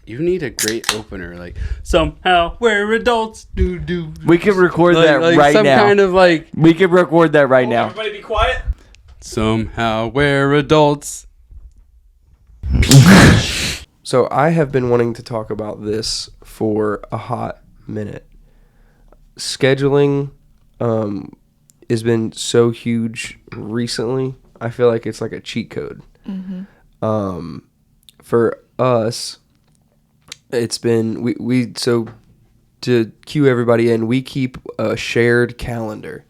You need a great opener, like somehow we're adults. Do. We can record that right some now. Some kind of like. We can record that right now. Everybody be quiet. Somehow we're adults. So I have been wanting to talk about this for a hot minute. Scheduling has been so huge recently. I feel like it's like a cheat code. Mm-hmm. For us, it's been we so to cue everybody in, we keep a shared calendar.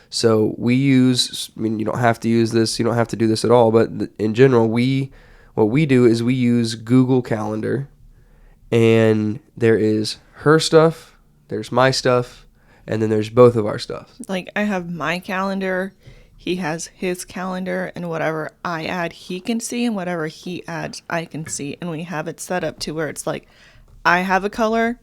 So we use, I mean, you don't have to use this, you don't have to do this at all, but in general, what we do is we use Google Calendar, and there is her stuff, there's my stuff, and then there's both of our stuff. Like, I have my calendar, he has his calendar, and whatever I add, he can see, and whatever he adds, I can see. And we have it set up to where it's like, I have a color,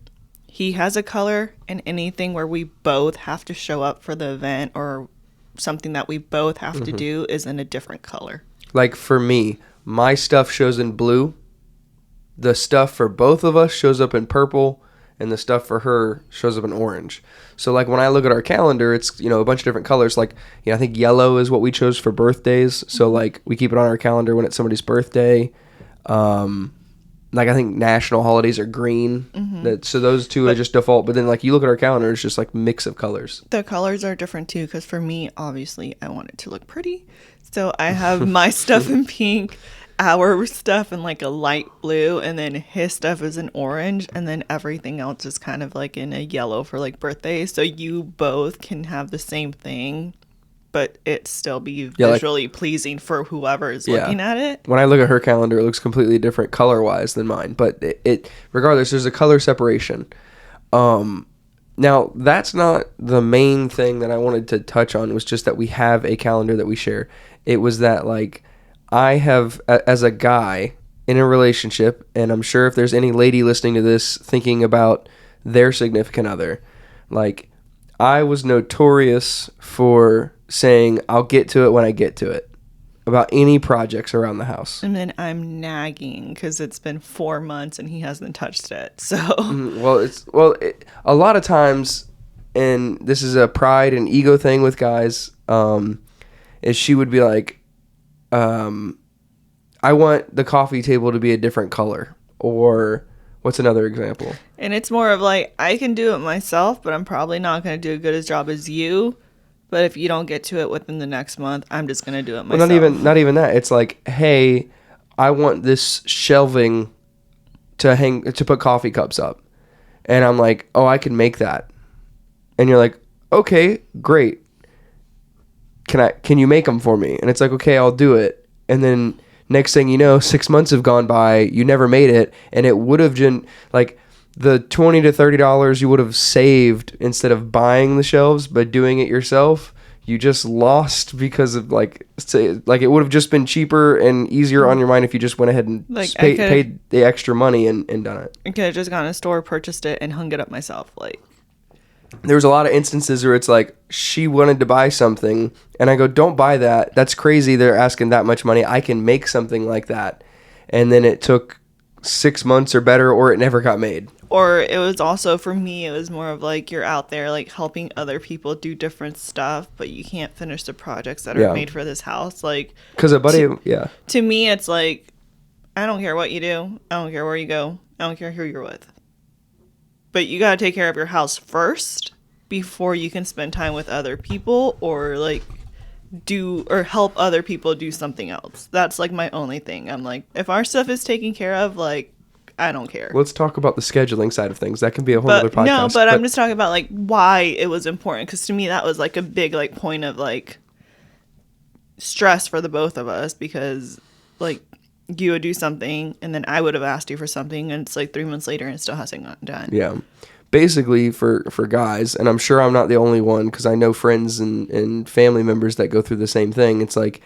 he has a color, and anything where we both have to show up for the event or something that we both have to do is in a different color. Like for me, my stuff shows in blue, the stuff for both of us shows up in purple, and the stuff for her shows up in orange. So like when I look at our calendar, it's, you know, a bunch of different colors. Like, you know, I think yellow is what we chose for birthdays. So like we keep it on our calendar when it's somebody's birthday. Like I think national holidays are green. So those two are just default. But then like you look at our calendar, it's just like mix of colors. The colors are different too, because for me, obviously, I want it to look pretty. So I have my stuff in pink, our stuff in like a light blue, and then his stuff is in orange, and then everything else is kind of like in a yellow for like birthdays. So you both can have the same thing, but it still be visually pleasing for whoever is looking at it. When I look at her calendar, it looks completely different color-wise than mine. But it regardless, there's a color separation. Now, that's not the main thing that I wanted to touch on. It was just that we have a calendar that we share. It was that, like, I have, as a guy in a relationship, and I'm sure if there's any lady listening to this thinking about their significant other, like, I was notorious for saying, I'll get to it when I get to it, about any projects around the house. And then I'm nagging because it's been 4 months and he hasn't touched it. So, a lot of times, and this is a pride and ego thing with guys, is she would be like, I want the coffee table to be a different color. Or what's another example? And it's more of like, I can do it myself, but I'm probably not going to do a good as job as you. But if you don't get to it within the next month, I'm just going to do it myself. Well, not even that. It's like, hey, I want this shelving to put coffee cups up. And I'm like, oh, I can make that. And you're like, okay, great. Can you make them for me? And it's like, okay, I'll do it. And then next thing you know, 6 months have gone by, you never made it, and it would have been like the $20 to $30 you would have saved instead of buying the shelves, but doing it yourself, you just lost because of like it would have just been cheaper and easier on your mind if you just went ahead and like paid the extra money and done it. I could have just gone to a store, purchased it, and hung it up myself. Like, there was a lot of instances where it's like she wanted to buy something and I go, don't buy that. That's crazy. They're asking that much money. I can make something like that. And then it took 6 months or better, or it never got made. Or it was also, for me, it was more of like you're out there like helping other people do different stuff, but you can't finish the projects that are made for this house. Like, because a buddy, to me, it's like, I don't care what you do. I don't care where you go. I don't care who you're with. But you got to take care of your house first before you can spend time with other people or like do or help other people do something else. That's like my only thing. I'm like, if our stuff is taken care of, like, I don't care. Let's talk about the scheduling side of things. That can be a whole other podcast. No, but I'm just talking about like why it was important, because to me that was like a big like point of like stress for the both of us, because like you would do something and then I would have asked you for something and it's like 3 months later and it still hasn't gotten done. Yeah. Basically for guys, and I'm sure I'm not the only one because I know friends and family members that go through the same thing. It's like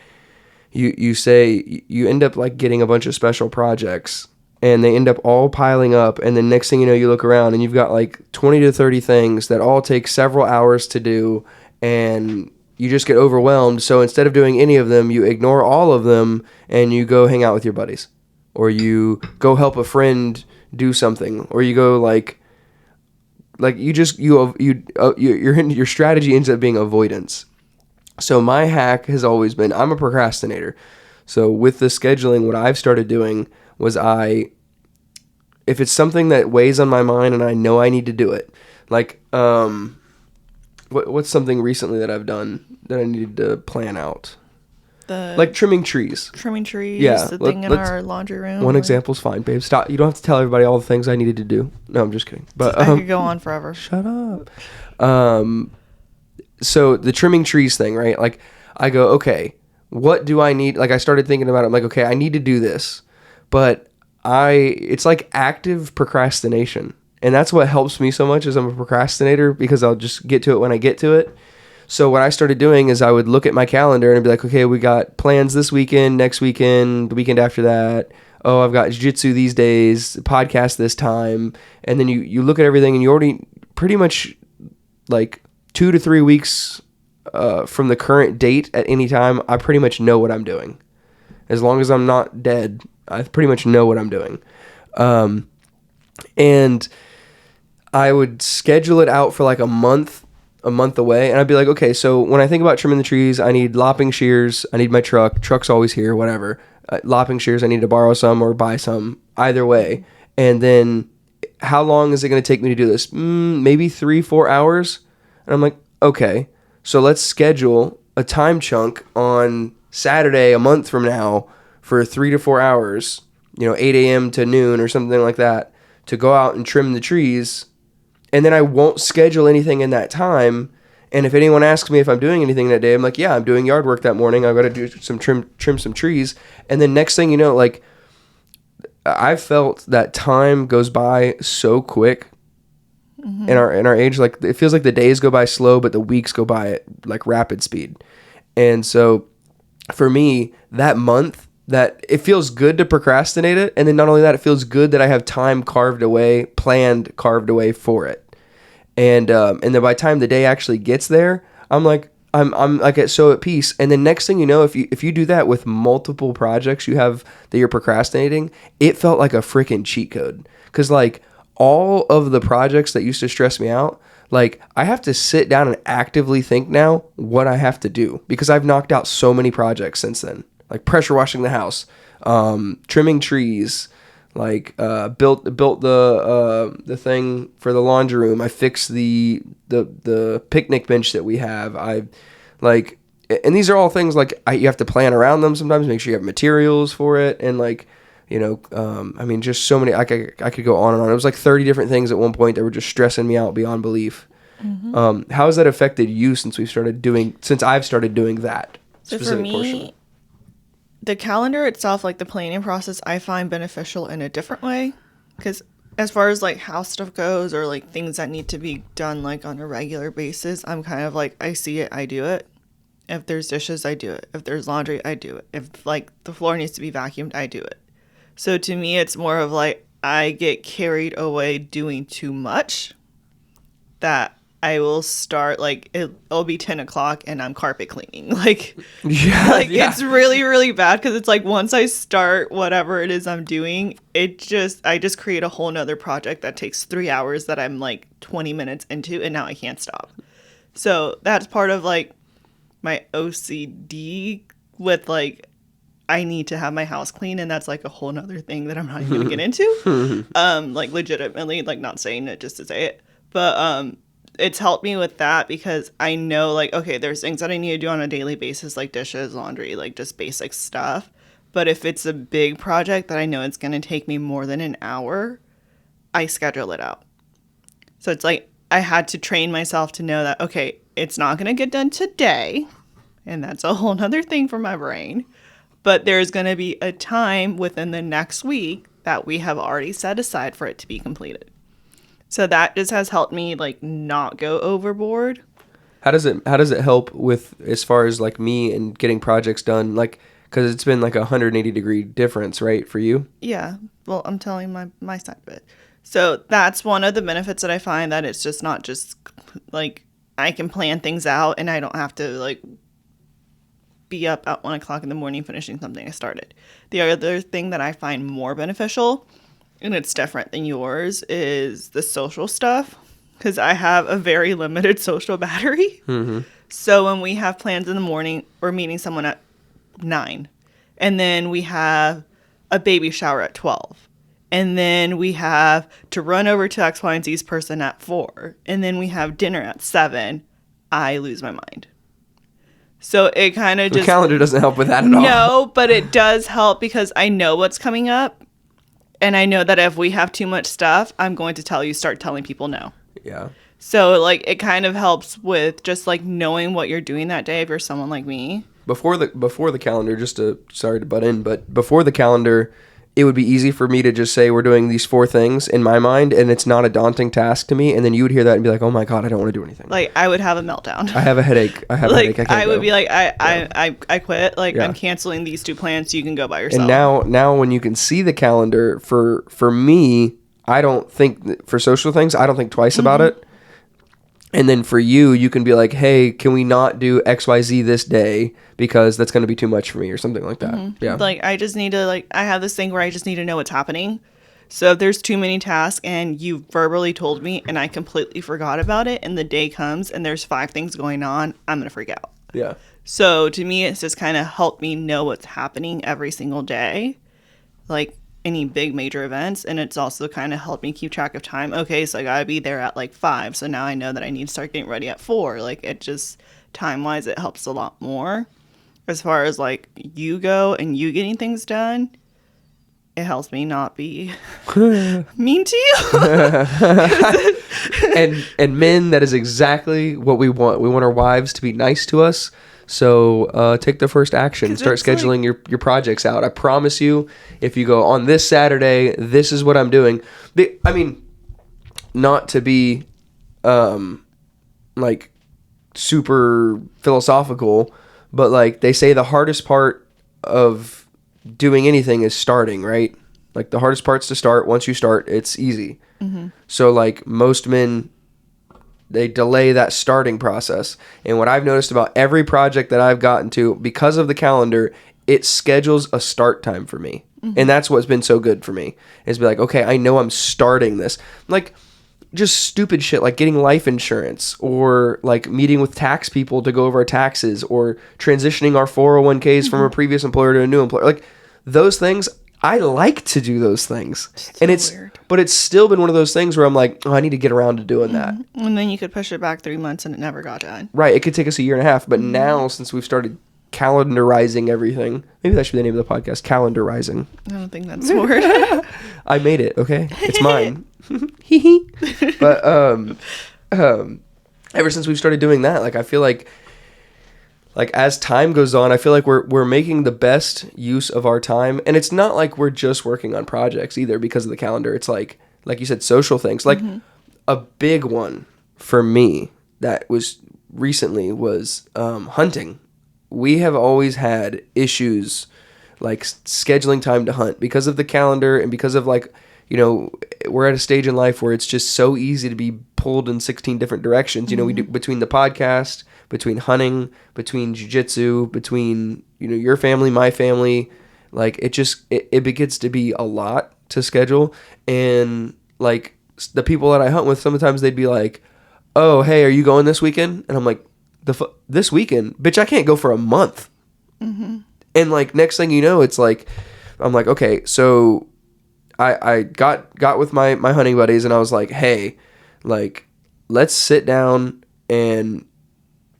you say you end up like getting a bunch of special projects and they end up all piling up, and then next thing you know you look around and you've got like 20 to 30 things that all take several hours to do, and you just get overwhelmed. So instead of doing any of them, you ignore all of them and you go hang out with your buddies, or you go help a friend do something, or you go like your strategy ends up being avoidance. So my hack has always been, I'm a procrastinator. So with the scheduling, what I've started doing was if it's something that weighs on my mind and I know I need to do it, like what's something recently that I've done that I needed to plan out? Like trimming trees. Trimming trees, Yeah, the thing in our laundry room. One example's fine, babe. Stop. You don't have to tell everybody all the things I needed to do. No, I'm just kidding. But I could go on forever. Shut up. So the trimming trees thing, right? Like I go, okay, what do I need? Like I started thinking about it. I'm like, okay, I need to do this, but it's like active procrastination. And that's what helps me so much is I'm a procrastinator because I'll just get to it when I get to it. So what I started doing is I would look at my calendar and be like, okay, we got plans this weekend, next weekend, the weekend after that. Oh, I've got jiu-jitsu these days, podcast this time. And then you look at everything and you already pretty much like 2 to 3 weeks from the current date at any time, I pretty much know what I'm doing. As long as I'm not dead, I pretty much know what I'm doing. And I would schedule it out for like a month away, and I'd be like, okay, so when I think about trimming the trees, I need lopping shears, I need my truck's always here, whatever. Lopping shears, I need to borrow some or buy some, either way. And then how long is it going to take me to do this? Maybe 3-4 hours. And I'm like, okay, so let's schedule a time chunk on Saturday a month from now for 3 to 4 hours, 8 a.m. to noon or something like that, to go out and trim the trees. And then I won't schedule anything in that time. And if anyone asks me if I'm doing anything that day, I'm like, yeah, I'm doing yard work that morning. I've got to do some trim some trees. And then next thing you know, like, I've felt that time goes by so quick in our age. Like, it feels like the days go by slow, but the weeks go by at like rapid speed. And so for me, that month, that it feels good to procrastinate it. And then not only that, it feels good that I have time carved away for it. And then by the time the day actually gets there, I'm like so at peace. And then next thing you know, if you do that with multiple projects you have that you're procrastinating, it felt like a freaking cheat code. Cause like all of the projects that used to stress me out, like I have to sit down and actively think now what I have to do, because I've knocked out so many projects since then. Like pressure washing the house, trimming trees, like built the thing for the laundry room. I fixed the picnic bench that we have. And these are all things like you have to plan around them sometimes, make sure you have materials for it, and like, I mean, just so many. I could go on and on. It was like 30 different things at one point that were just stressing me out beyond belief. Mm-hmm. How has that affected you since I've started doing that? So for me, the calendar itself, like the planning process, I find beneficial in a different way. Because as far as like house stuff goes, or like things that need to be done like on a regular basis, I'm kind of like, I see it, I do it. If there's dishes, I do it. If there's laundry, I do it. If like the floor needs to be vacuumed, I do it. So to me, it's more of like I get carried away doing too much, that I will start like it'll be 10 o'clock and I'm carpet cleaning. It's really, really bad, because it's like once I start whatever it is I'm doing, I just create a whole nother project that takes 3 hours that I'm like 20 minutes into, and now I can't stop. So that's part of like my OCD with like, I need to have my house clean, and that's like a whole nother thing that I'm not even gonna get into. Like legitimately, like not saying it just to say it, but it's helped me with that, because I know like, okay, there's things that I need to do on a daily basis, like dishes, laundry, like just basic stuff. But if it's a big project that I know it's gonna take me more than an hour, I schedule it out. So it's like I had to train myself to know that, okay, it's not gonna get done today, and that's a whole nother thing for my brain. But there's going to be a time within the next week that we have already set aside for it to be completed. So that just has helped me like not go overboard. How does it help with as far as like me and getting projects done? Like, because it's been like a 180-degree difference, right, for you? Yeah. Well, I'm telling my side of it. So that's one of the benefits that I find, that it's just not just like I can plan things out and I don't have to like be up at 1 o'clock in the morning finishing something I started. The other thing that I find more beneficial and it's different than yours, is the social stuff. Because I have a very limited social battery. Mm-hmm. So when we have plans in the morning, we're meeting someone at 9. And then we have a baby shower at 12. And then we have to run over to X, Y, and Z's person at 4. And then we have dinner at 7. I lose my mind. So it kind of The just... calendar doesn't help with that at all. No, but it does help because I know what's coming up. And I know that if we have too much stuff, I'm going to start telling people no. Yeah. So, like, it kind of helps with just, like, knowing what you're doing that day if you're someone like me. Before the calendar, sorry to butt in, but before the calendar, it would be easy for me to just say we're doing these 4 things in my mind, and it's not a daunting task to me. And then you would hear that and be like, "Oh my god, I don't want to do anything." Like, I would have a meltdown. I have a headache. I like, can't I would go. be like, I quit. Like, Yeah. I'm canceling these 2 plans so you can go by yourself. And now when you can see the calendar, for me, I don't think for social things, I don't think twice about it. And then for you, you can be like, hey, can we not do XYZ this day because that's going to be too much for me or something like that. Yeah. Like, I just need to, like, I have this thing where I just need to know what's happening. So if there's too many tasks and you verbally told me and I completely forgot about it and the day comes and there's 5 things going on, I'm going to freak out. Yeah. So to me, it's just kind of helped me know what's happening every single day. Like, any big major events, and it's also kind of helped me keep track of time. Okay, so I gotta be there at like 5, so now I know that I need to start getting ready at 4. Like, it just time wise it helps a lot more. As far as like you go and you getting things done, it helps me not be mean to you. and men, that is exactly what we want. We want our wives to be nice to us. So take the first action. Start scheduling your projects out. I promise you, if you go on this Saturday, this is what I'm doing. I mean, not to be like super philosophical, but like they say the hardest part of doing anything is starting, right? Like the hardest part's to start. Once you start, it's easy. Mm-hmm. So like most men, they delay that starting process. And what I've noticed about every project that I've gotten to, because of the calendar, it schedules a start time for me. Mm-hmm. And that's what's been so good for me, is be like, okay, I know I'm starting this. Like just stupid shit like getting life insurance, or like meeting with tax people to go over our taxes, or transitioning our 401ks from a previous employer to a new employer. Like those things, I like to do those things. And but it's still been one of those things where I'm like, oh, I need to get around to doing that. And then you could push it back 3 months and it never got done. Right. It could take us a year and a half. But now, since we've started calendarizing everything, maybe that should be the name of the podcast, calendarizing. I don't think that's a word. I made it. Okay. It's mine. But ever since we've started doing that, like I feel like as time goes on, I feel like we're making the best use of our time. And it's not like we're just working on projects either because of the calendar. It's like you said, social things. Like a big one for me that was recently was hunting. We have always had issues like scheduling time to hunt because of the calendar, and because of like, you know, we're at a stage in life where it's just so easy to be pulled in 16 different directions. You know, we do between the podcast, between hunting, between jiu-jitsu, between, you know, your family, my family, like it begins to be a lot to schedule. And like the people that I hunt with, sometimes they'd be like, oh, hey, are you going this weekend? And I'm like, this weekend? Bitch, I can't go for a month. Mm-hmm. And like next thing you know, it's like, I'm like, okay, so I got with my hunting buddies and I was like, hey, like, let's sit down and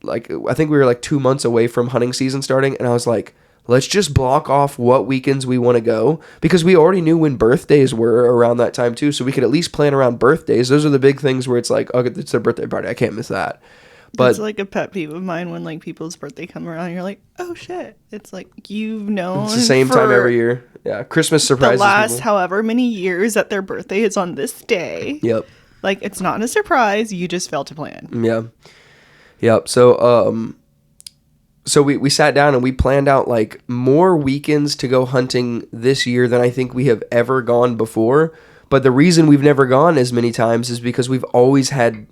like, I think we were like 2 months away from hunting season starting. And I was like, let's just block off what weekends we want to go, because we already knew when birthdays were around that time too. So we could at least plan around birthdays. Those are the big things where it's like, okay, it's their birthday party, I can't miss that. But it's like a pet peeve of mine when like people's birthday come around and you're like, oh shit. It's like, you've known it's the same time every year. Yeah. Christmas surprises the last people. however many years that their birthday is on this day. Yep. Like, it's not a surprise. You just failed to plan. Yeah. Yep. So we sat down and we planned out like more weekends to go hunting this year than I think we have ever gone before. But the reason we've never gone as many times is because we've always had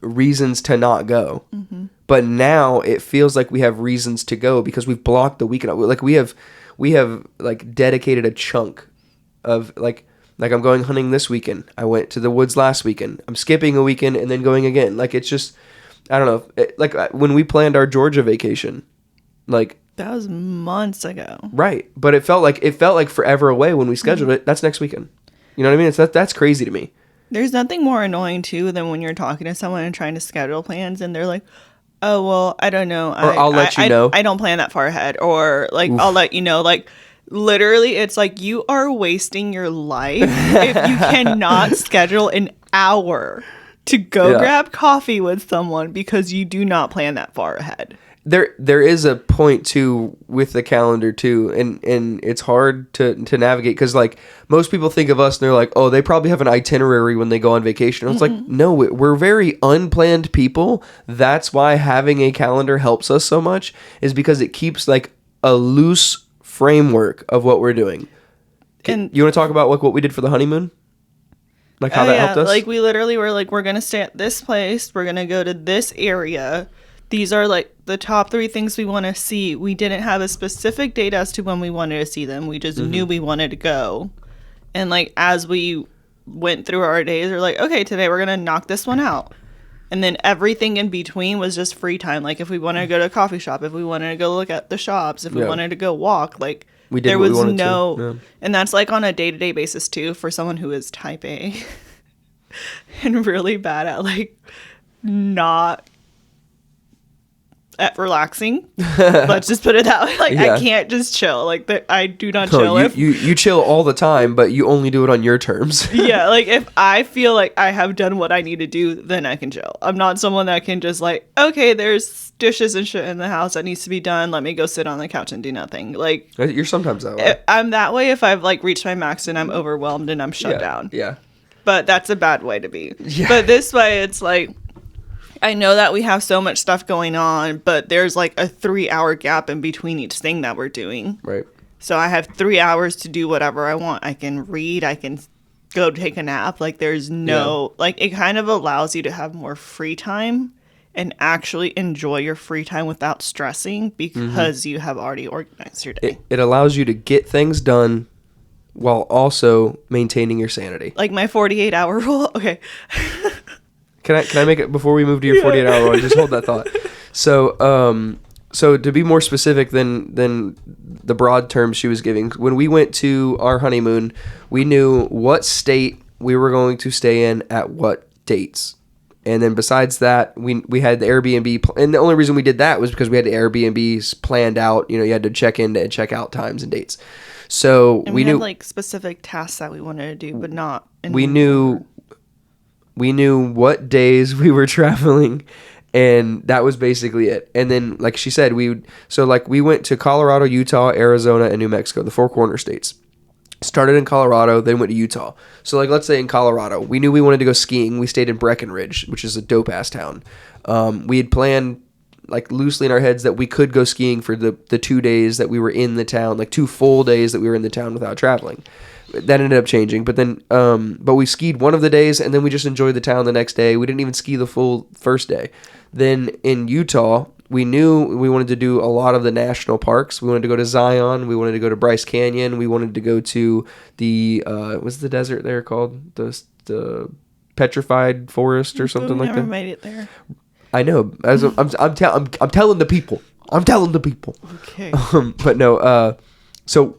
reasons to not go. Mm-hmm. But now it feels like we have reasons to go because we've blocked the weekend. Like we have like dedicated a chunk of like, Like, I'm going hunting this weekend. I went to the woods last weekend. I'm skipping a weekend and then going again. Like, it's just, I don't know. Like, when we planned our Georgia vacation, like, That was months ago. right. But it felt like forever away when we scheduled it. That's next weekend. You know what I mean? That's crazy to me. There's nothing more annoying too than when you're talking to someone and trying to schedule plans and they're like, "Oh well, I don't know." Or I'll let you know. I don't plan that far ahead, or like I'll let you know. Like literally, it's like you are wasting your life if you cannot schedule an hour to go grab coffee with someone because you do not plan that far ahead. There is a point too with the calendar too, and it's hard to navigate because like most people think of us and they're like, oh, they probably have an itinerary when they go on vacation. It's like, no, we're very unplanned people. That's why having a calendar helps us so much, is because it keeps like a loose framework of what we're doing. And You want to talk about like what we did for the honeymoon? Like how that helped us? Like we literally were like, we're gonna stay at this place, we're gonna go to this area. These are like the top 3 things we want to see. We didn't have a specific date as to when we wanted to see them. We just knew we wanted to go. And like as we went through our days, we're like, okay, today we're gonna knock this one out. And then everything in between was just free time. Like if we wanted to go to a coffee shop, if we wanted to go look at the shops, if we wanted to go walk, like We did there what we was wanted to. no, Yeah. and that's like on a day-to-day basis too for someone who is type A and really bad at like not at relaxing. Let's just put it that way. Like Yeah. I can't just chill. Like I do not No, chill if you chill all the time, but you only do it on your terms. yeah, like if I feel like I have done what I need to do, then I can chill. I'm not someone that can just like, okay, there's dishes and shit in the house that needs to be done. Let me go sit on the couch and do nothing. Like You're sometimes that way. I'm that way if I've like reached my max and I'm overwhelmed and I'm shut Yeah, down. Yeah. But that's a bad way to be. Yeah. But this way, it's like, I know that we have so much stuff going on, but there's like a 3-hour gap in between each thing that we're doing. Right. So I have 3 hours to do whatever I want. I can read, I can go take a nap. Like there's no, like it kind of allows you to have more free time and actually enjoy your free time without stressing because you have already organized your day. It allows you to get things done while also maintaining your sanity. Like my 48-hour rule. Okay. Can I make it before we move to your 48-hour rule? Just hold that thought. So so to be more specific than the broad terms she was giving, when we went to our honeymoon, we knew what state we were going to stay in at what dates. And then besides that, we had the Airbnb, and the only reason we did that was because we had the Airbnbs planned out. You know, you had to check in and check out times and dates. So And we had like specific tasks that we wanted to do, but not. we knew what days we were traveling, and that was basically it. And then, like she said, we went to Colorado, Utah, Arizona, and New Mexico, the 4 corner states. Started in Colorado, then went to Utah. So like, let's say in Colorado, we knew we wanted to go skiing. We stayed in Breckenridge, which is a dope ass town. We had planned like loosely in our heads that we could go skiing for the 2 days that we were in the town, like 2 full days that we were in the town without traveling. That ended up changing, but then but we skied one of the days, and then we just enjoyed the town the next day. We didn't even ski the full first day. Then in Utah, we knew we wanted to do a lot of the national parks. We wanted to go to Zion. We wanted to go to Bryce Canyon. We wanted to go to the what's the desert there called? The Petrified Forest or something like that. Never made it there. I know. I'm telling the people. I'm telling the people. Okay. But no. So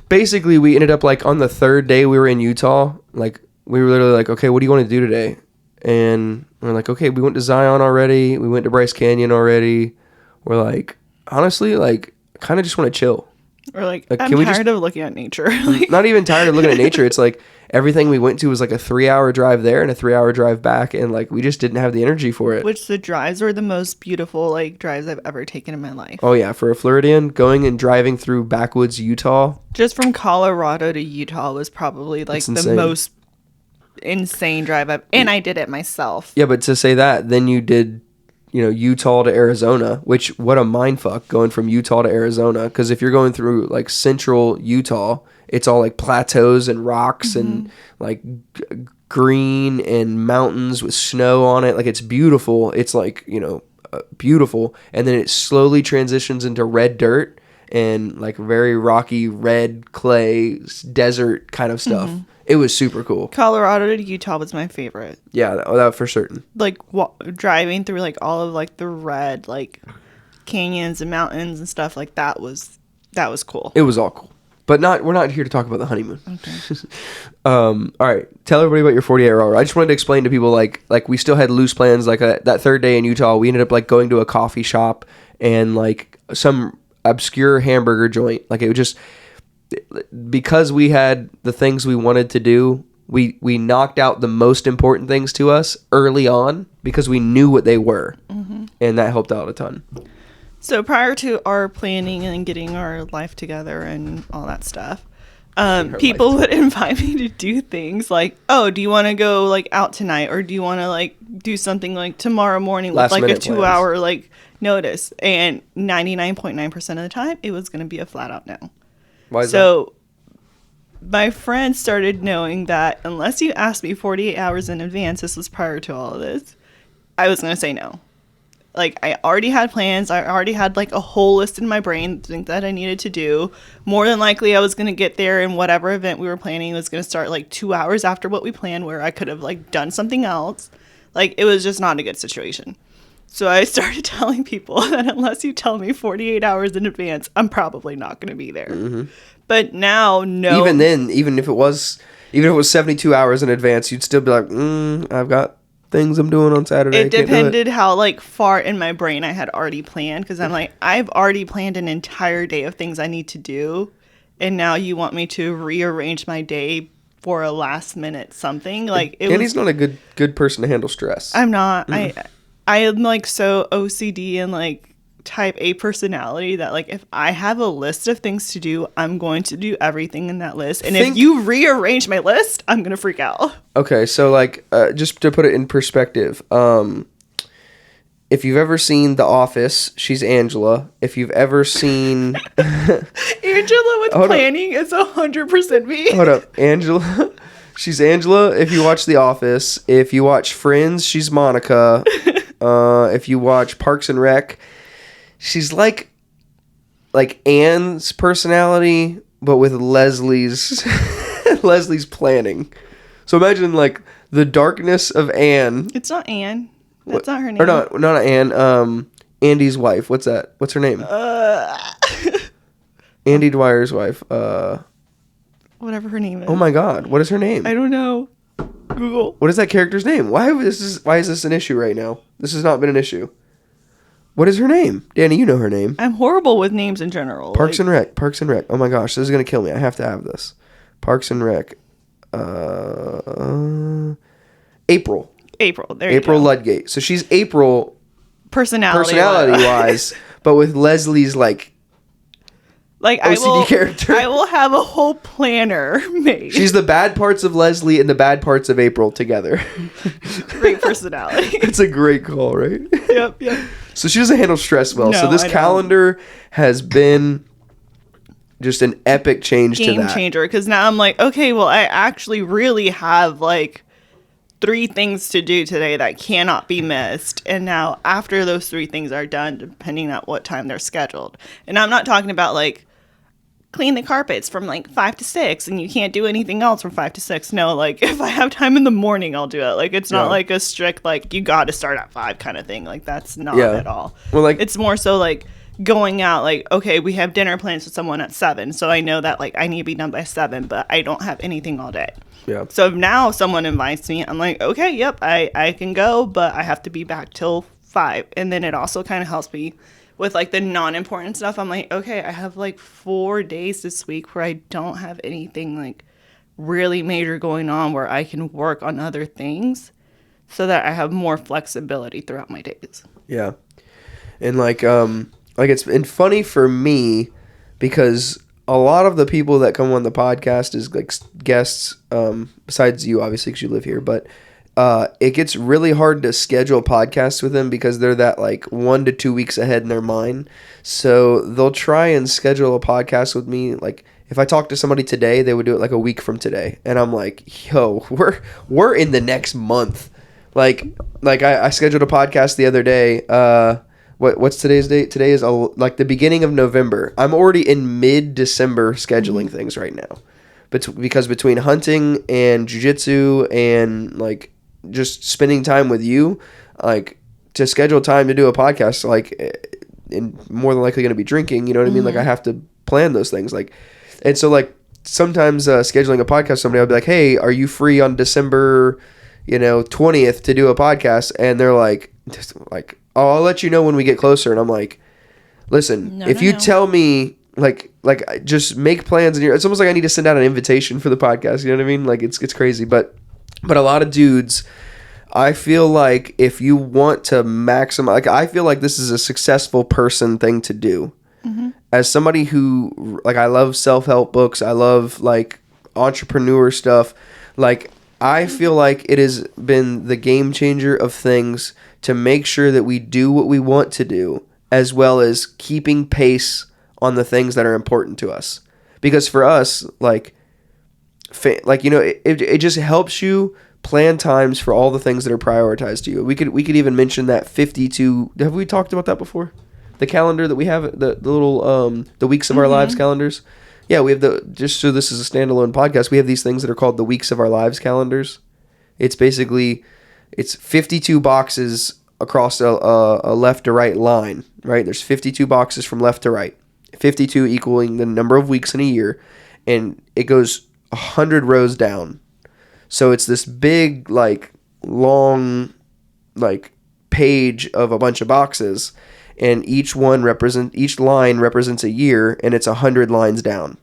basically, we ended up like on the 3rd day we were in Utah. Like we were literally like, okay, what do you want to do today? And we're like, okay, we went to Zion already. We went to Bryce Canyon already. We're like, honestly, like, kind of just want to chill. Or like Like, I'm can we tired of looking at nature. Like, Not even tired of looking at nature. It's like everything we went to was like a 3-hour drive there and a 3-hour drive back, and like we just didn't have the energy for it. which the drives were the most beautiful like drives I've ever taken in my life. Oh yeah, for a Floridian, going and driving through backwoods Utah. Just from Colorado to Utah was probably like It's the insane. most insane drive and I did it myself. Yeah, but to say that, then you did, Utah to Arizona, which what a mind fuck going from Utah to Arizona. Because if you're going through like central Utah, it's all like plateaus and rocks and like green and mountains with snow on it. Like it's beautiful. It's like, beautiful. And then it slowly transitions into red dirt. and like very rocky red clay desert kind of stuff. It was super cool. Colorado to Utah was my favorite. Yeah, that for certain. Like driving through like all of like the red like canyons and mountains and stuff like that was cool. It was all cool. But we're not here to talk about the honeymoon. Okay. All right. Tell everybody about your 48-hour. I just wanted to explain to people like we still had loose plans. Like that third day in Utah, we ended up like going to a coffee shop and like some obscure hamburger joint. Like it was just because we had the things we wanted to do. We knocked out the most important things to us early on because we knew what they were, and that helped out a ton. So prior to our planning and getting our life together and all that stuff, people would invite me to do things like, oh, do you want to go like out tonight, or do you want to like do something like tomorrow morning with like a 2-hour like notice? And 99.9% of the time, it was going to be a flat out no. Why is that? My friends started knowing that unless you asked me 48 hours in advance, this was prior to all of this, I was going to say no. Like, I already had plans. I already had, like, a whole list in my brain that I needed to do. More than likely, I was going to get there, and whatever event we were planning was going to start, like, 2 hours after what we planned, where I could have, like, done something else. Like, it was just not a good situation. So I started telling people that unless you tell me 48 hours in advance, I'm probably not going to be there. But now, no. Even then, even if it was 72 hours in advance, you'd still be like, I've got things I'm doing on Saturday. It depended how like far in my brain I had already planned, because I'm like, I've already planned an entire day of things I need to do, and now you want me to rearrange my day for a last minute something. Like, Andy's not a good person to handle stress. I'm not. I am like so OCD and like type A personality that like if I have a list of things to do, I'm going to do everything in that list. And if you rearrange my list, I'm going to freak out. Okay, so like just to put it in perspective, if you've ever seen The Office, she's Angela. If you've ever seen Angela with planning is 100% me. Hold up, Angela. She's Angela if you watch The Office. If you watch Friends, she's Monica. If you watch Parks and Rec, she's like Anne's personality, but with Leslie's planning. So imagine like the darkness of Anne. It's not Anne. That's not her name. Or not Anne. Andy's wife. What's that? What's her name? Andy Dwyer's wife. Whatever her name is. Oh my God! What is her name? I don't know. Google. What is that character's name? Why is this an issue right now? This has not been an issue. What is her name? Danny, you know her name. I'm horrible with names in general. Parks and Rec. Oh my gosh, this is going to kill me. I have to have this. Parks and Rec. April. There you go. April Ludgate. So she's April personality-wise, but with Leslie's like OCD character. I will have a whole planner made. She's the bad parts of Leslie and the bad parts of April together. Great personality. It's a great call, right? Yep. So she doesn't handle stress well. So this calendar has been just an epic change to that. Game changer. Because now I'm like, okay, well, I actually really have like 3 things to do today that cannot be missed. And now after those 3 things are done, depending on what time they're scheduled. And I'm not talking about like clean the carpets from like 5 to 6 and you can't do anything else from 5 to 6. No, like if I have time in the morning, I'll do it. Like it's not like a strict like you got to start at 5 kind of thing. Like that's not at all. Well, like it's more so like going out, like, okay, we have dinner plans with someone at 7, so I know that like I need to be done by 7, but I don't have anything all day. Yeah. So if now someone invites me, I'm like, okay, yep, I can go, but I have to be back till 5. And then it also kind of helps me with like the non-important stuff. I'm like, okay, I have like 4 days this week where I don't have anything like really major going on where I can work on other things so that I have more flexibility throughout my days. Yeah. And like it's been funny for me because a lot of the people that come on the podcast is like guests, besides you, obviously, because you live here, but it gets really hard to schedule podcasts with them because they're that like 1 to 2 weeks ahead in their mind. So they'll try and schedule a podcast with me. Like if I talk to somebody today, they would do it like a week from today. And I'm like, yo, we're in the next month. Like I scheduled a podcast the other day, what's today's date? Today is like the beginning of November. I'm already in mid-December scheduling things right now. Because between hunting and jiu-jitsu and like just spending time with you, like to schedule time to do a podcast, like and more than likely going to be drinking, you know what I mean? Like I have to plan those things. Like, and so like sometimes scheduling a podcast, somebody I'll be like, hey, are you free on December, 20th to do a podcast? And they're like, oh, I'll let you know when we get closer. And I'm like, listen, if you tell me like just make plans and it's almost like I need to send out an invitation for the podcast. You know what I mean? Like it's crazy, but a lot of dudes, I feel like if you want to maximize, like I feel like this is a successful person thing to do. As somebody who like, I love self-help books. I love like entrepreneur stuff. Like I feel like it has been the game changer of things to make sure that we do what we want to do, as well as keeping pace on the things that are important to us. Because for us, it just helps you plan times for all the things that are prioritized to you. We could even mention that 52. Have we talked about that before? The calendar that we have, the little the weeks of our lives calendars. Yeah, we have just so this is a standalone podcast, we have these things that are called the weeks of our lives calendars. It's basically 52 boxes across a left to right line, right? There's 52 boxes from left to right. 52 equaling the number of weeks in a year, and it goes 100 rows down. So it's this big, like, long, like, page of a bunch of boxes, and each line represents a year, and it's 100 lines down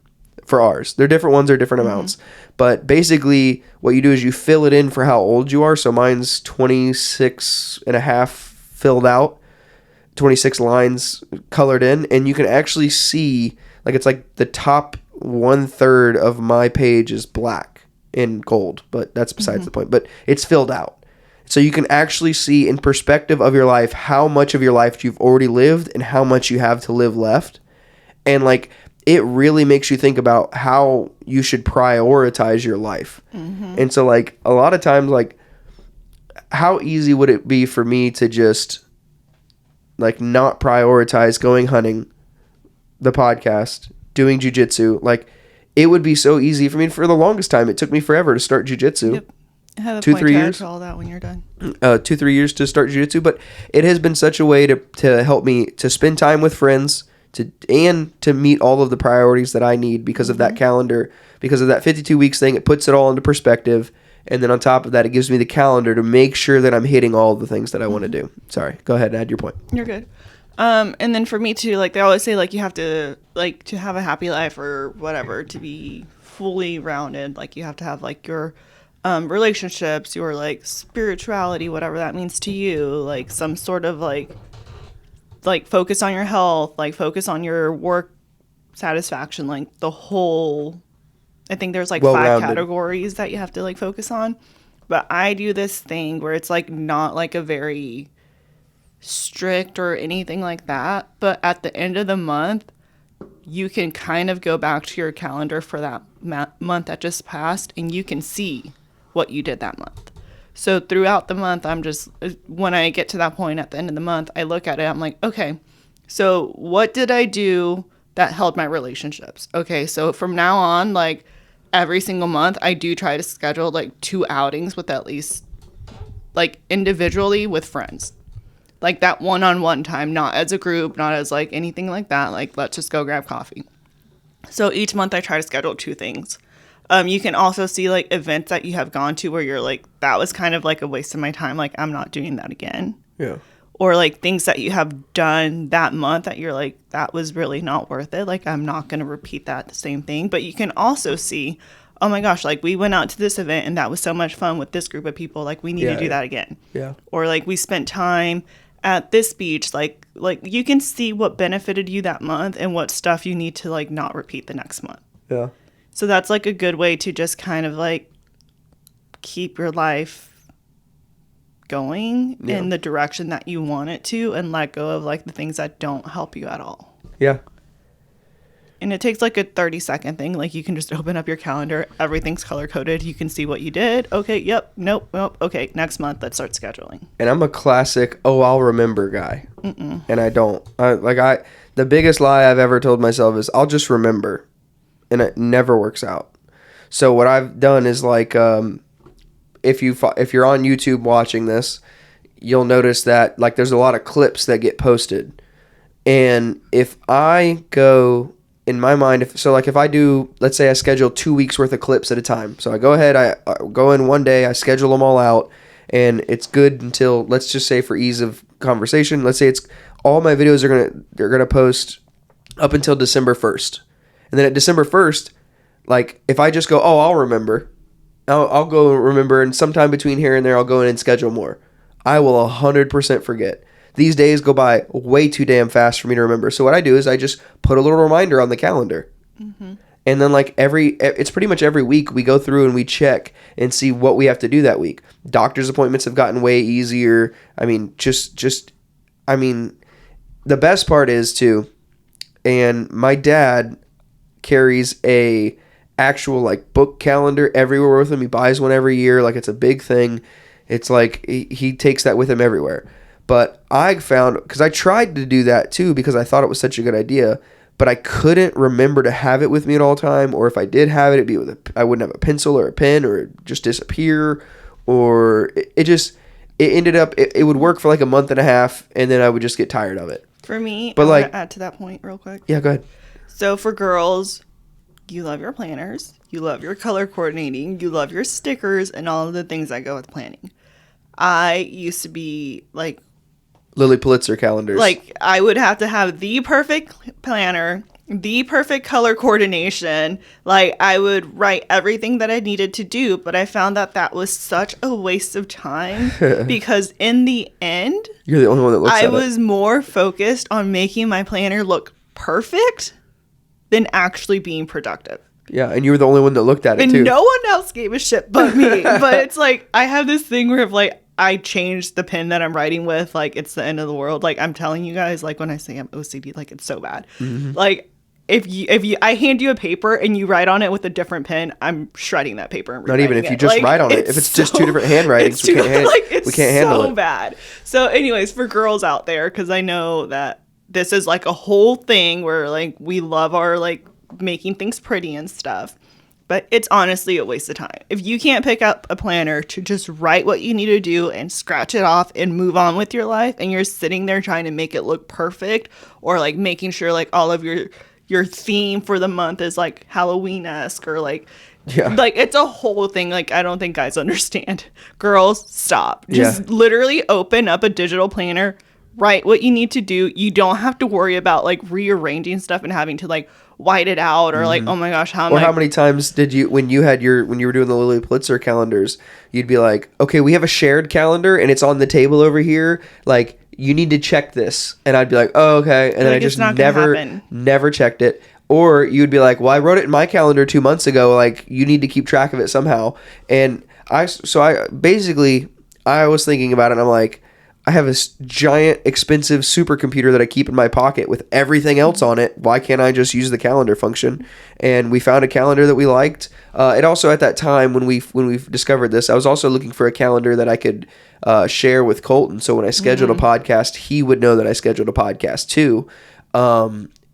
for ours. They're different ones, are different amounts. But basically, what you do is you fill it in for how old you are. So mine's 26 and a half filled out, 26 lines colored in, and you can actually see, like, it's like the top 1/3 of my page is black in gold, but that's besides the point. But it's filled out. So you can actually see in perspective of your life how much of your life you've already lived and how much you have to live left. And like, it really makes you think about how you should prioritize your life. And so like a lot of times, like, how easy would it be for me to just like not prioritize going hunting, the podcast, doing jiu-jitsu? Like, it would be so easy for me. For the longest time, it took me forever to start jiu-jitsu. Yep. Have a 2-3 years. all that when you're done. 2-3 years to start jiu-jitsu, but it has been such a way to help me to spend time with friends, to meet all of the priorities that I need because of that calendar, because of that 52 weeks thing. It puts it all into perspective, and then on top of that, it gives me the calendar to make sure that I'm hitting all of the things that I want to do. Sorry, go ahead and add your point. You're good. And then for me too, like they always say, like you have to, like, to have a happy life or whatever, to be fully rounded, like you have to have like your relationships, your like spirituality, whatever that means to you, like some sort of like focus on your health, like focus on your work satisfaction, like the whole, I think there's like 5 categories that you have to like focus on. But I do this thing where it's like not like a very strict or anything like that, but at the end of the month you can kind of go back to your calendar for that month that just passed, and you can see what you did that month. So throughout the month, I'm just, when I get to that point at the end of the month, I look at it, I'm like, okay, so what did I do that held my relationships? Okay, so from now on, like every single month, I do try to schedule like 2 outings with at least, like individually with friends. Like that one-on-one time, not as a group, not as like anything like that. Like, let's just go grab coffee. So each month I try to schedule 2 things. You can also see like events that you have gone to where you're like, that was kind of like a waste of my time. Like, I'm not doing that again. Yeah. Or like things that you have done that month that you're like, that was really not worth it. Like, I'm not going to repeat that same thing. But you can also see, oh my gosh, like we went out to this event and that was so much fun with this group of people. Like, we need to do that again. Yeah. Or like we spent time at this beach. Like you can see what benefited you that month and what stuff you need to like not repeat the next month. Yeah. So that's like a good way to just kind of like keep your life going in the direction that you want it to, and let go of like the things that don't help you at all. Yeah. And it takes like a 30-second thing. Like you can just open up your calendar. Everything's color coded. You can see what you did. Okay. Yep. Nope. Okay. Next month, let's start scheduling. And I'm a classic, I'll remember guy. And I don't. The biggest lie I've ever told myself is I'll just remember. And it never works out. So what I've done is like, if you're on YouTube watching this, you'll notice that like there's a lot of clips that get posted. And if I go... in my mind, if I do, let's say I schedule 2 weeks worth of clips at a time. So I go ahead, I go in one day, I schedule them all out, and it's good until, let's just say for ease of conversation, let's say it's all my videos they're gonna post up until December 1st. And then at December 1st, like if I just go, I'll remember, I'll go remember, and sometime between here and there, I'll go in and schedule more. I will 100% forget. These days go by way too damn fast for me to remember. So what I do is I just put a little reminder on the calendar. Mm-hmm. And then like it's pretty much every week we go through and we check and see what we have to do that week. Doctor's appointments have gotten way easier. I mean, the best part is too, and my dad carries a actual like book calendar everywhere with him. He buys one every year. Like it's a big thing. It's like he takes that with him everywhere. But I found, because I tried to do that too because I thought it was such a good idea, but I couldn't remember to have it with me at all time, or if I did have it, it'd be I wouldn't have a pencil or a pen, or it'd just disappear, or it ended up, it would work for like a month and a half, and then I would just get tired of it. For me, but I like, want to add to that point real quick. Yeah, go ahead. So for girls, you love your planners, you love your color coordinating, you love your stickers, and all of the things that go with planning. I used to be like, Lily Pulitzer calendars. Like, I would have to have the perfect planner, the perfect color coordination. Like, I would write everything that I needed to do, but I found that was such a waste of time because in the end, you're the only one that looks at it. I was more focused on making my planner look perfect than actually being productive. Yeah, and you were the only one that looked at it, too. And no one else gave a shit but me. But it's like, I have this thing where, like, I changed the pen that I'm writing with. Like, it's the end of the world. Like, I'm telling you guys, like, when I say I'm OCD, like, it's so bad. Mm-hmm. Like, if I hand you a paper and you write on it with a different pen, I'm shredding that paper and not even if you just write on it. If it's just two different handwritings, we can't handle it. So bad. So, anyways, for girls out there, because I know that this is like a whole thing where like we love our like making things pretty and stuff. But it's honestly a waste of time. If you can't pick up a planner to just write what you need to do and scratch it off and move on with your life, and you're sitting there trying to make it look perfect, or like making sure like all of your theme for the month is like Halloween-esque, or like it's a whole thing. Like, I don't think guys understand. Girls, stop. Just literally open up a digital planner, write what you need to do. You don't have to worry about like rearranging stuff and having to like white it out, or like, oh my gosh, how many times did you, when you were doing the Lily Pulitzer calendars, you'd be like, okay, we have a shared calendar and it's on the table over here, like you need to check this, and I'd be like, oh, okay, and then I just never checked it. Or you'd be like, well, I wrote it in my calendar 2 months ago, like you need to keep track of it somehow. And I was thinking about it, and I'm like, I have this giant, expensive supercomputer that I keep in my pocket with everything else on it. Why can't I just use the calendar function? And we found a calendar that we liked. It also, at that time when we discovered this, I was also looking for a calendar that I could share with Colton. So when I scheduled a podcast, he would know that I scheduled a podcast too.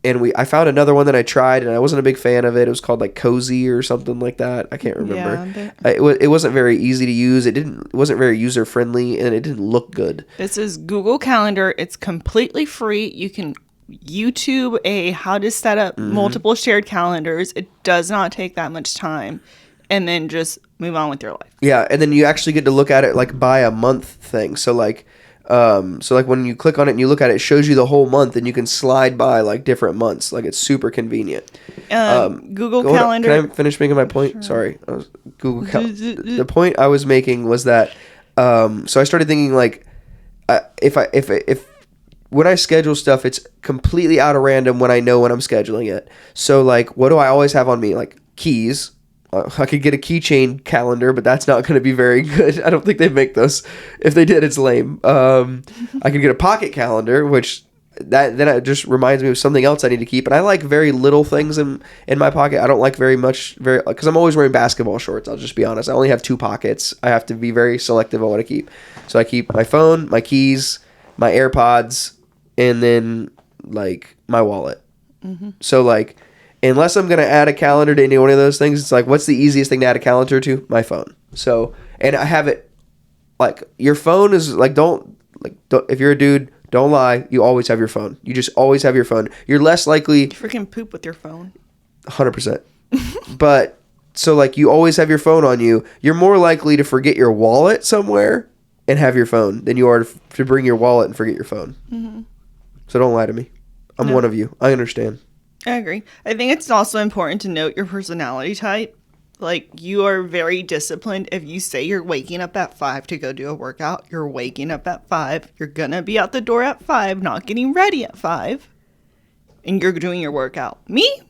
And I found another one that I tried, and I wasn't a big fan of it. It was called like Cozy or something like that. I can't remember. Yeah, it wasn't very easy to use. It wasn't very user friendly, and it didn't look good. This is Google Calendar. It's completely free. You can YouTube how to set up multiple shared calendars. It does not take that much time, and then just move on with your life. Yeah, and then you actually get to look at it like by a month thing. So like when you click on it and you look at it, it shows you the whole month, and you can slide by like different months. Like, it's super convenient. Google Calendar. Can I finish making my point? Sure. Sorry. The point I was making was that, so I started thinking like, if when I schedule stuff, it's completely out of random when I know when I'm scheduling it. So like, what do I always have on me? Like keys. I could get a keychain calendar, but that's not going to be very good. I don't think they make those. If they did, it's lame. I could get a pocket calendar, which that then it just reminds me of something else I need to keep. And I like very little things in my pocket. I don't like very much, because I'm always wearing basketball shorts. I'll just be honest. I only have 2 pockets. I have to be very selective on what I keep. So I keep my phone, my keys, my AirPods, and then like my wallet. So like, unless I'm gonna add a calendar to any one of those things, it's like, what's the easiest thing to add a calendar to? My phone. So, and I have it like, your phone is like, don't if you're a dude, don't lie. You always have your phone. You just always have your phone. You're less likely. You freaking poop with your phone. 100%. But so like, you always have your phone on you. You're more likely to forget your wallet somewhere and have your phone than you are to bring your wallet and forget your phone. So don't lie to me. I'm one of you. I understand. I agree. I think it's also important to note your personality type. Like, you are very disciplined. If you say you're waking up at 5 to go do a workout, you're waking up at 5. You're going to be out the door at 5, not getting ready at 5. And you're doing your workout. Me?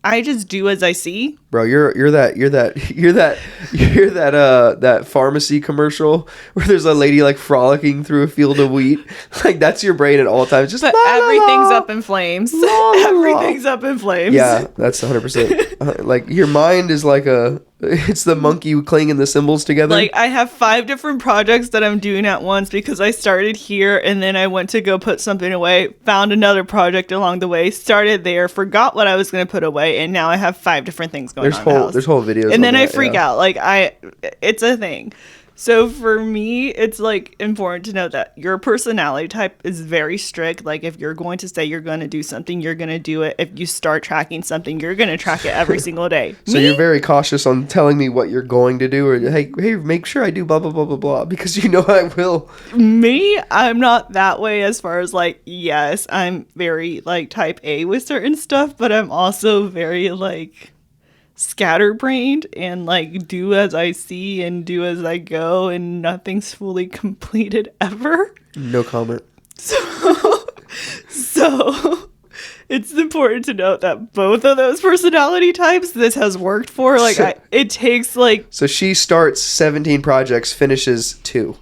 I just do as I see. Bro, you're that pharmacy commercial where there's a lady like frolicking through a field of wheat. Like, that's your brain at all times. Just but everything's up in flames. Everything's up in flames. Yeah, that's 100%. Like, your mind is like it's the monkey clanging the cymbals together. Like, I have 5 different projects that I'm doing at once because I started here and then I went to go put something away, found another project along the way, started there, forgot what I was going to put away, and now I have 5 different things going on in the house. There's whole videos. And then I freak out. Like, it's a thing. So for me, it's like important to know that your personality type is very strict. Like, if you're going to say you're going to do something, you're going to do it. If you start tracking something, you're going to track it every single day. So you're very cautious on telling me what you're going to do, or hey, make sure I do blah blah blah blah blah, because you know I will. Me, I'm not that way as far as like, yes, I'm very like type A with certain stuff, but I'm also very like scatterbrained and like do as I see and do as I go, and nothing's fully completed ever. No comment. So it's important to note that both of those personality types this has worked for. Like, it takes like. So she starts 17 projects, finishes 2.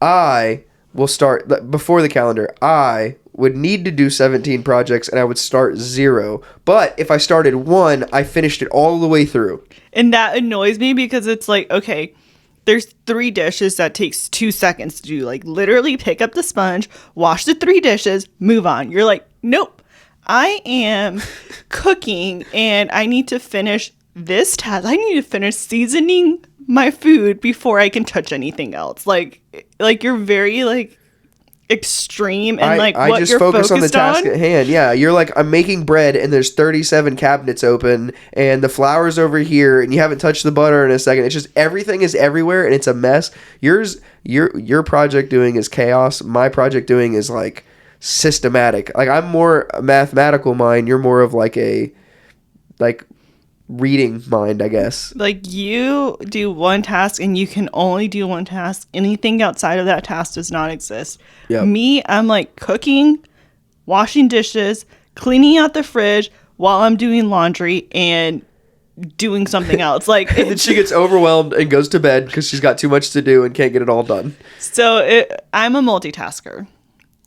I will start before the calendar. I would need to do 17 projects and I would start 0. But if I started 1, I finished it all the way through. And that annoys me because it's like, okay, there's 3 dishes that takes 2 seconds to do. Like, literally pick up the sponge, wash the 3 dishes, move on. You're like, nope, I am cooking and I need to finish this task. I need to finish seasoning my food before I can touch anything else. Like you're very like extreme and like what just you're focus on the focused task at hand. Yeah, you're like, I'm making bread and there's 37 cabinets open and the flour's over here and you haven't touched the butter in a second. It's just everything is everywhere and it's a mess. Your project doing is chaos. My project doing is like systematic. Like, I'm more a mathematical mind. You're more of like a reading mind, I guess. Like, you do one task and you can only do one task. Anything outside of that task does not exist. Yep. Me, I'm like cooking, washing dishes, cleaning out the fridge while I'm doing laundry and doing something else. Like, And then she gets overwhelmed and goes to bed because she's got too much to do and can't get it all done. So I'm a multitasker.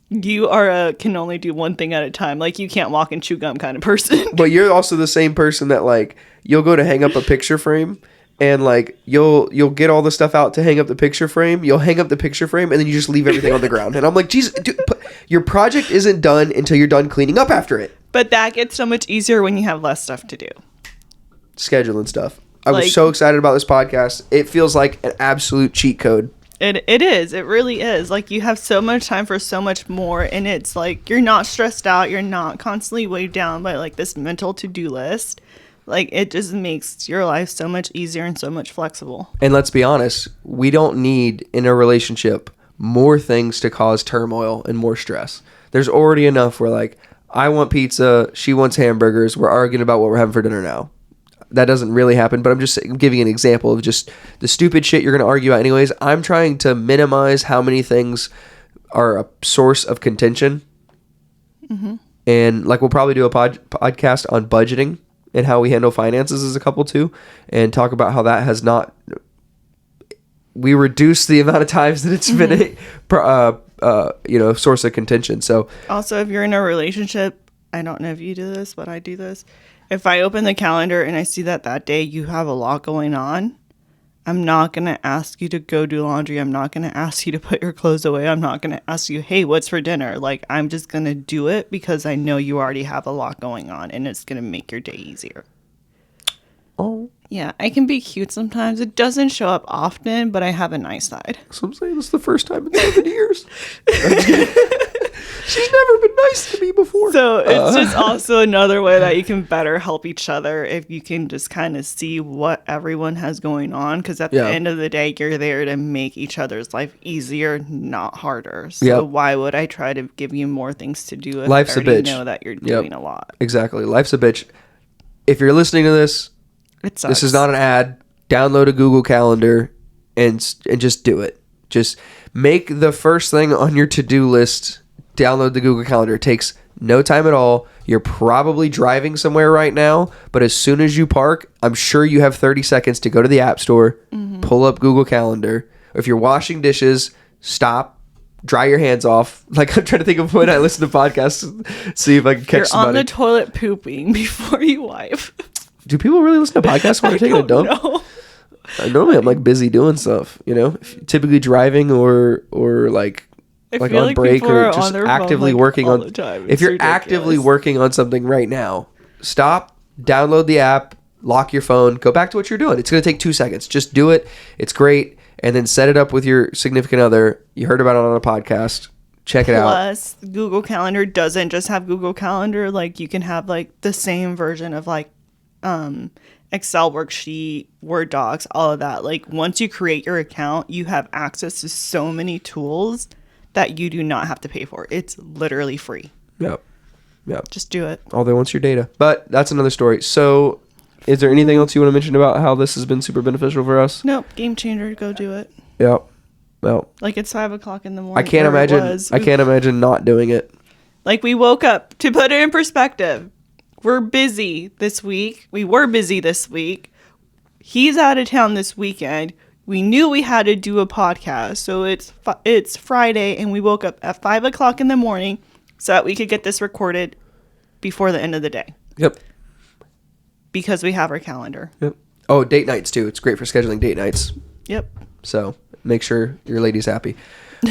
You are can only do one thing at a time. Like, you can't walk and chew gum kind of person. But you're also the same person that like, you'll go to hang up a picture frame and like you'll get all the stuff out to hang up the picture frame. You'll hang up the picture frame and then you just leave everything on the ground. And I'm like, Jesus, dude, your project isn't done until you're done cleaning up after it. But that gets so much easier when you have less stuff to do. Scheduling stuff. I was so excited about this podcast. It feels like an absolute cheat code. It is. It really is. Like, you have so much time for so much more, and it's like you're not stressed out. You're not constantly weighed down by like this mental to-do list. Like, it just makes your life so much easier and so much flexible. And let's be honest, we don't need in a relationship more things to cause turmoil and more stress. There's already enough where like, I want pizza, she wants hamburgers, we're arguing about what we're having for dinner now. That doesn't really happen, but I'm just giving an example of just the stupid shit you're going to argue about anyways. I'm trying to minimize how many things are a source of contention. Mm-hmm. And like, we'll probably do a podcast on budgeting and how we handle finances as a couple too, and talk about how that has not... We reduced the amount of times that it's been source of contention. So Also, if you're in a relationship, I don't know if you do this, but I do this. If I open the calendar and I see that day you have a lot going on, I'm not going to ask you to go do laundry. I'm not going to ask you to put your clothes away. I'm not going to ask you, hey, what's for dinner? Like, I'm just going to do it because I know you already have a lot going on and it's going to make your day easier. oh, Yeah, I can be cute sometimes. It doesn't show up often, but I have a nice side. so I'm saying this is the first time in 7 years. She's never been nice to me before. So it's just also another way that you can better help each other if you can just kind of see what everyone has going on. Because at the end of the day, you're there to make each other's life easier, not harder. So why would I try to give you more things to do if Life's I a already bitch. know that you're doing a lot? Exactly. Life's a bitch. If you're listening to this, It sucks. this is not an ad. Download a Google Calendar and just do it. Just make the first thing on your to-do list. Download the Google Calendar. It takes no time at all. You're probably driving somewhere right now, but as soon as you park, I'm sure you have 30 seconds to go to the App Store, pull up Google Calendar. If you're washing dishes, stop, dry your hands off. Like, I'm trying to think of when I listen to podcasts, see if I can catch You're somebody. on the toilet pooping before you wipe. Do people really listen to podcasts when they're taking a dump? No. Normally, I'm like busy doing stuff, typically driving or like I like feel on like break people or are just on their actively phone, like, working all on the time. if It's you're ridiculous. actively working on something right now, stop, download the app, lock your phone, go back to what you're doing. It's going to take 2 seconds. Just do it. It's great. And then set it up with your significant other. You heard about it on a podcast. Check it out. Plus, Google Calendar doesn't just have Google Calendar. Like, you can have like the same version of like Excel worksheet, Word docs, all of that. Like, once you create your account, you have access to so many tools that you do not have to pay for. It's literally free. Yep. Just do it. All they want's your data. But that's another story. So is there anything else you want to mention about how this has been super beneficial for us? Nope. Game changer. Go do it. Yep. Well, Like, it's 5:00 in the morning. I can't or it imagine. was. I can't imagine not doing it. Like, we woke up, to put it in perspective, we're busy this week. We were busy this week. He's out of town this weekend. We knew we had to do a podcast. So it's Friday, and we woke up at 5:00 in the morning so that we could get this recorded before the end of the day. Yep. Because we have our calendar. Yep. Oh, date nights too. It's great for scheduling date nights. Yep. So make sure your lady's happy.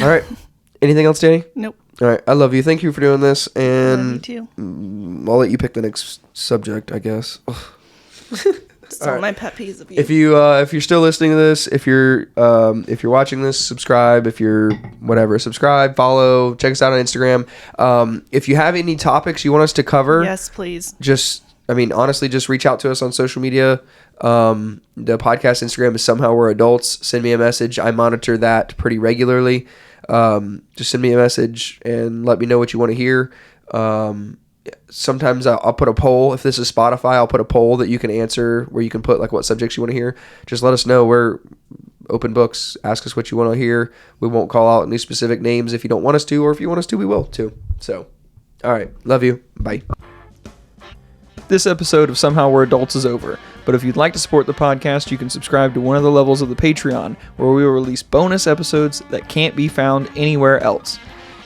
All right. Anything else, Danny? Nope. All right. I love you. Thank you for doing this. Love you And too. I'll let you pick the next subject, I guess. It's all my pet peeves of you. If you're still listening to this, if you're watching this, subscribe. If you're whatever, subscribe, follow, check us out on Instagram. If you have any topics you want us to cover, Yes, please. honestly, just reach out to us on social media. The podcast Instagram is Somehow We're Adults. Send me a message. I monitor that pretty regularly. Just send me a message and let me know what you want to hear. Sometimes I'll put a poll. If this is Spotify, I'll put a poll that you can answer where you can put like what subjects you want to hear. Just let us know. We're open books. Ask us what you want to hear. We won't call out any specific names if you don't want us to, or if you want us to, we will too. So, all right. Love you. Bye. This episode of Somehow We're Adults is over, but if you'd like to support the podcast, you can subscribe to one of the levels of the Patreon, where we will release bonus episodes that can't be found anywhere else.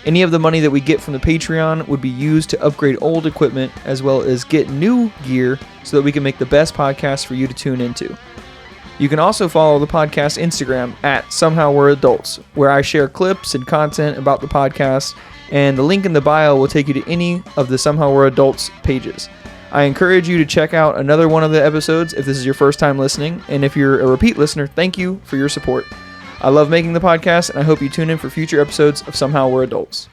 Any of the money that we get from the Patreon would be used to upgrade old equipment, as well as get new gear so that we can make the best podcast for you to tune into. You can also follow the podcast Instagram at Somehow We're Adults, where I share clips and content about the podcast, and the link in the bio will take you to any of the Somehow We're Adults pages. I encourage you to check out another one of the episodes if this is your first time listening, and if you're a repeat listener, thank you for your support. I love making the podcast, and I hope you tune in for future episodes of Somehow We're Adults.